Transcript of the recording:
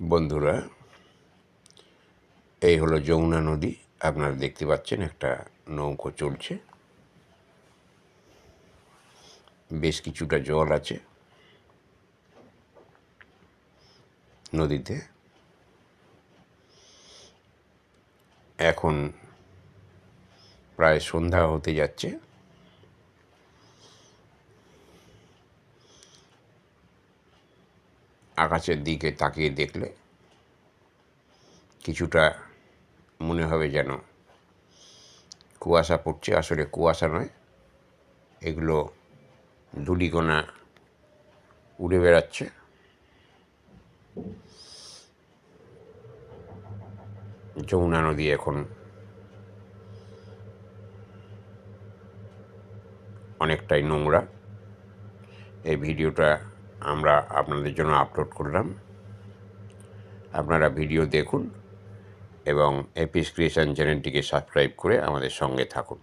বন্ধুরা, এই হলো যমুনা নদী। আপনারা দেখতে পাচ্ছেন একটা নৌকো চলছে, বেশ কিছুটা জল আছে নদীতে। এখন প্রায় সন্ধ্যা হতে যাচ্ছে। আকাশের দিকে তাকিয়ে দেখলে কিছুটা মনে হবে যেন কুয়াশা পড়ছে। আসলে কুয়াশা নয়, এগুলো ধূলিকণা উড়ে বেড়াচ্ছে। যমুনা নদী এখন অনেকটাই নোংরা। এই ভিডিওটা আমরা আপনাদের জন্য আপলোড করলাম। আপনারা ভিডিও দেখুন এবং এপিস ক্রিয়েশন চ্যানেলটিকে সাবস্ক্রাইব করে আমাদের সঙ্গে থাকুন।